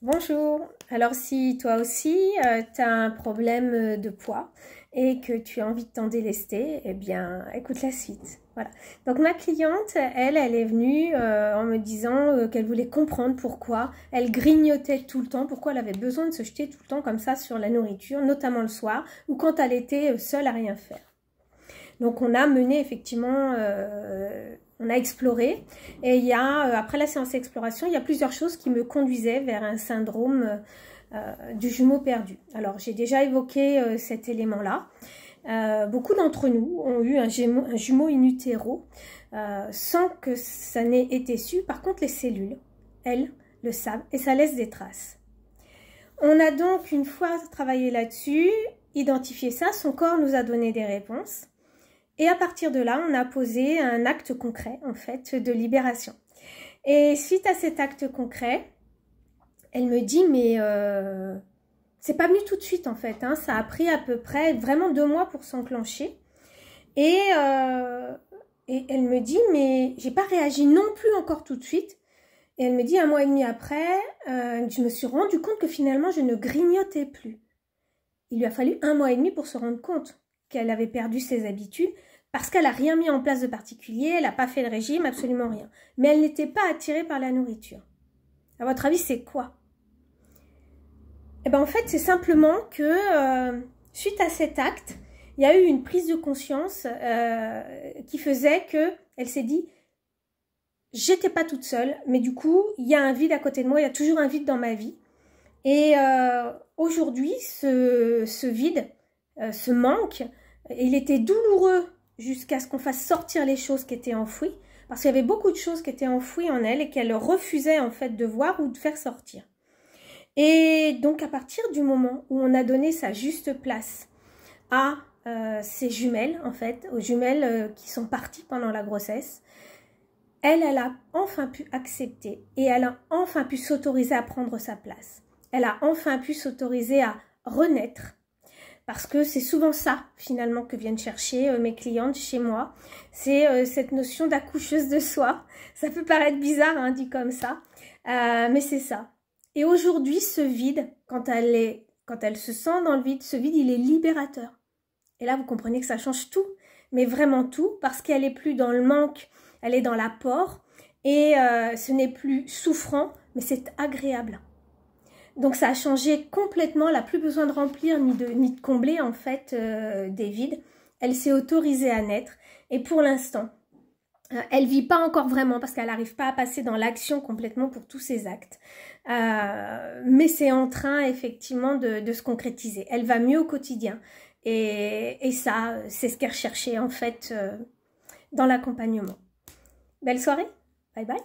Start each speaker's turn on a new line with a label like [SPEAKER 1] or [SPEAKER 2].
[SPEAKER 1] Bonjour, alors si toi aussi tu as un problème de poids et que tu as envie de t'en délester, eh bien écoute la suite. Voilà. Donc ma cliente, elle est venue en me disant qu'elle voulait comprendre pourquoi elle grignotait tout le temps, pourquoi elle avait besoin de se jeter tout le temps comme ça sur la nourriture, notamment le soir ou quand elle était seule à rien faire. Donc on a mené effectivement, on a exploré et il y a, après la séance d'exploration, il y a plusieurs choses qui me conduisaient vers un syndrome du jumeau perdu. Alors j'ai déjà évoqué cet élément-là. Beaucoup d'entre nous ont eu un jumeau in utero sans que ça n'ait été su. Par contre les cellules, elles, le savent et ça laisse des traces. On a donc une fois travaillé là-dessus, identifié ça, son corps nous a donné des réponses. Et à partir de là, on a posé un acte concret, en fait, de libération. Et suite à cet acte concret, elle me dit, mais c'est pas venu tout de suite, en fait. Hein, ça a pris à peu près vraiment 2 mois pour s'enclencher. Et elle me dit, mais j'ai pas réagi non plus encore tout de suite. Et elle me dit, 1 mois et demi après, je me suis rendu compte que finalement, je ne grignotais plus. Il lui a fallu 1 mois et demi pour se rendre compte qu'elle avait perdu ses habitudes parce qu'elle n'a rien mis en place de particulier, elle n'a pas fait le régime, absolument rien. Mais elle n'était pas attirée par la nourriture. À votre avis, c'est quoi? Eh bien, en fait, c'est simplement que suite à cet acte, il y a eu une prise de conscience qui faisait qu'elle s'est dit « j'étais pas toute seule, mais du coup, il y a un vide à côté de moi, il y a toujours un vide dans ma vie. » Et aujourd'hui, ce vide, ce manque, il était douloureux jusqu'à ce qu'on fasse sortir les choses qui étaient enfouies, parce qu'il y avait beaucoup de choses qui étaient enfouies en elle et qu'elle refusait en fait de voir ou de faire sortir. Et donc à partir du moment où on a donné sa juste place à ces jumelles, en fait, aux jumelles qui sont parties pendant la grossesse, elle a enfin pu accepter et elle a enfin pu s'autoriser à prendre sa place. Elle a enfin pu s'autoriser à renaître. Parce que c'est souvent ça, finalement, que viennent chercher mes clientes chez moi. C'est cette notion d'accoucheuse de soi. Ça peut paraître bizarre, hein, dit comme ça. Mais c'est ça. Et aujourd'hui, ce vide, quand elle se sent dans le vide, ce vide, il est libérateur. Et là, vous comprenez que ça change tout. Mais vraiment tout, parce qu'elle n'est plus dans le manque, elle est dans l'apport. Et ce n'est plus souffrant, mais c'est agréable. Donc ça a changé complètement, elle n'a plus besoin de remplir ni de combler en fait des vides. Elle s'est autorisée à naître et pour l'instant, elle ne vit pas encore vraiment parce qu'elle n'arrive pas à passer dans l'action complètement pour tous ses actes. Mais c'est en train effectivement de se concrétiser. Elle va mieux au quotidien et ça, c'est ce qu'elle recherchait en fait dans l'accompagnement. Belle soirée, bye bye.